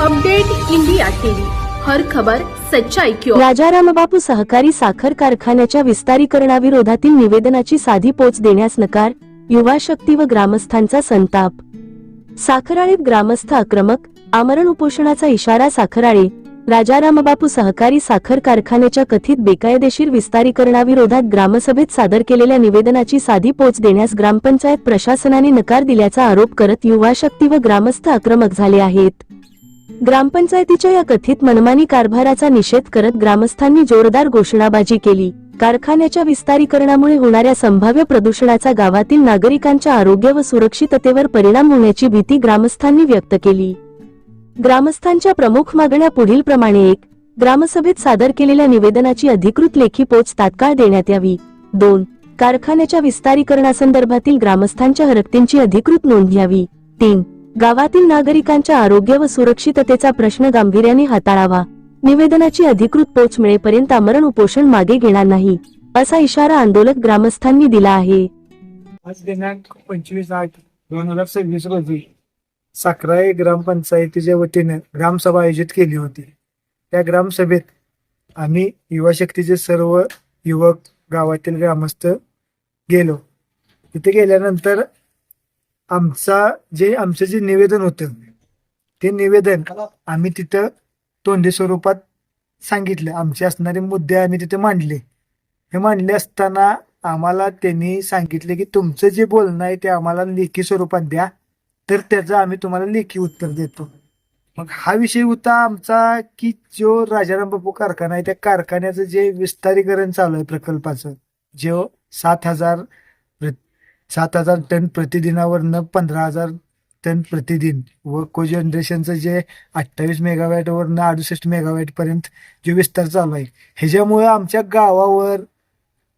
Update India TV, हर खबर सच्चाई की ओर। राजा रामबापू सहकारी साखर कारखान्याच्या विस्तारीकरणाविरोधातील निवेदनाची साधी पोच देण्यास नकार, युवा शक्ती व ग्रामस्थांचा संताप। साखराळेत ग्रामस्थ आक्रमक, आमरण उपोषणाचा इशारा। साखराळे राजा रामबापू सहकारी साखर कारखान्याच्या कथित बेकायदेशीर विस्तारीकरणाविरोधात ग्रामसभेत सादर केलेल्या निवेदनाची साधी पोच देण्यास ग्रामपंचायत प्रशासनाने नकार दिल्याचा आरोप करत युवा शक्ती व ग्रामस्थ आक्रमक झाले आहेत। ग्रामपंचायतीच्या या कथित मनमानी कारभाराचा निषेध करत ग्रामस्थांनी जोरदार घोषणाबाजी केली। कारखान्याच्या विस्तारीकरणामुळे होणाऱ्या संभाव्य प्रदूषणाचा गावातील नागरिकांच्या आरोग्य व सुरक्षिततेवर परिणाम होण्याची भीती ग्रामस्थांनी व्यक्त केली। ग्रामस्थांच्या प्रमुख मागण्या पुढील प्रमाणे: 1. ग्रामसभेत सादर केलेल्या निवेदनाची अधिकृत लेखी पोच तात्काळ देण्यात यावी। 2. कारखान्याच्या विस्तारीकरणासंदर्भातील ग्रामस्थांच्या हरकतींची अधिकृत नोंद घ्यावी। 3. गावातील नागरिकांच्या आरोग्य व सुरक्षिततेचा प्रश्न गांभीर्याने हाताळावा। निवेदनाची अधिकृत पोच मिळेपर्यंत आमरण उपोषण मागे घेणार नाही, असा इशारा आंदोलक ग्रामस्थांनी दिला आहे। आज दिनांक 25/8/2026 रोजी साखराळे ग्रामपंचायतीच्या वतीने ग्रामसभा आयोजित केली होती। त्या ग्रामसभेत आम्ही युवा शक्तीचे सर्व युवक गावातील ग्रामस्थ गेलो। तिथे गेल्यानंतर आमचं जे निवेदन होतं ते निवेदन आम्ही तिथं तोंडी स्वरूपात सांगितलं। आमचे असणारे मुद्दे आम्ही तिथे मांडले। हे मांडले असताना आम्हाला त्यांनी सांगितले की तुमचं जे बोलणं आहे ते आम्हाला लेखी स्वरूपात द्या, तर त्याचं आम्ही तुम्हाला लेखी उत्तर देतो। मग हा विषय होता आमचा की जो राजाराम बापू कारखाना आहे त्या कारखान्याचं जे विस्तारीकरण चालू आहे प्रकल्पाचं, जो 7,000 टन प्रतिदिनावरनं 15,000 टन प्रतिदिन व कोजनरेशनचं जे 28 मेगावॅटवरनं 68 मेगावॅट पर्यंत जो विस्तार चालू आहे, ह्याच्यामुळे आमच्या गावावर,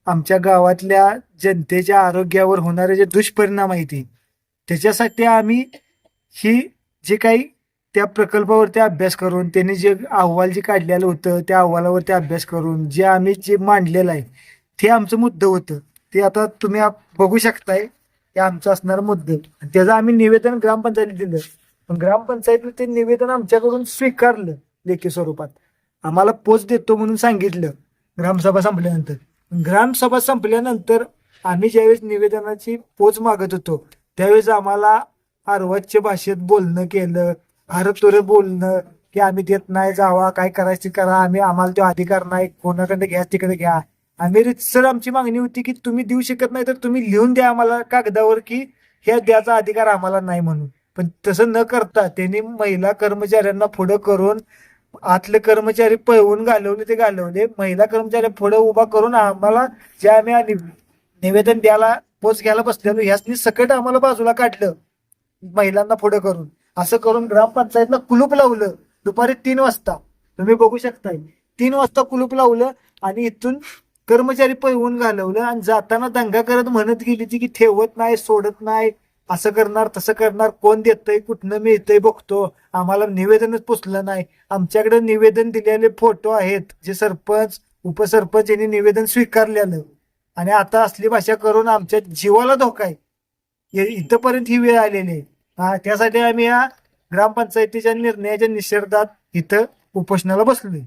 आमच्या गावातल्या जनतेच्या आरोग्यावर होणारे जे दुष्परिणाम आहेत त्याच्यासाठी आम्ही ही जे काही त्या प्रकल्पावरती अभ्यास करून त्यांनी जे अहवाल जे काढलेलं होतं त्या अहवालावरती अभ्यास करून जे आम्ही जे मांडलेलं आहे ते आमचं मुद्दं होतं। ते आता तुम्ही बघू शकताय, हे आमचं असणारं मुद्दं। त्याचं आम्ही निवेदन ग्रामपंचायतीला दिलं, पण ग्रामपंचायतीने ते निवेदन आमच्याकडून स्वीकारलं लेखी स्वरूपात। आम्हाला पोच देतो म्हणून सांगितलं ग्रामसभा संपल्यानंतर। ग्रामसभा संपल्यानंतर आम्ही ज्यावेळेस निवेदनाची पोच मागत होतो त्यावेळेस आम्हाला अर्वाच्य भाषेत बोलणं केलं, अरतुरे बोलणं की आम्ही देत नाही, जावा काय करायचं करा, आम्हाला तो अधिकार नाही, कोणाकडे घ्या तिकडे घ्या। आम्ही रितसर आमची मागणी होती की तुम्ही देऊ शकत नाही तर तुम्ही लिहून द्या आम्हाला कागदावर की हे द्यायचा अधिकार आम्हाला नाही म्हणून। पण तसं न करता त्यांनी महिला कर्मचाऱ्यांना पुढं करून आतले कर्मचारी पळवून घालवले ते घालवले, महिला कर्मचारी पुढे उभा करून आम्हाला जे आम्ही निवेदन द्यायला पोच घ्यायला बसलेलो ह्यासनी सकट आम्हाला बाजूला काढलं, महिलांना पुढे करून। असं करून ग्रामपंचायतला कुलूप लावलं दुपारी 3 वाजता। तुम्ही बघू शकताय 3 वाजता कुलूप लावलं आणि इथून कर्मचारी पळवून घालवलं आणि जाताना दंगा करत म्हणत गेली ती की ठेवत नाही, सोडत नाही, असं करणार तसं करणार, कोण देतंय कुठनं मिळतंय बघतो, आम्हाला निवेदनच पोचलं नाही। आमच्याकडे निवेदन दिलेले फोटो आहेत, जे सरपंच उपसरपंच यांनी निवेदन स्वीकारलेलं, आणि आता असली भाषा करून आमच्या जीवाला धोका आहे। इथंपर्यंत ही वेळ आलेली आहे। त्यासाठी आम्ही या ग्रामपंचायतीच्या निर्णयाच्या निषेधात इथं उपोषणाला बसलोय।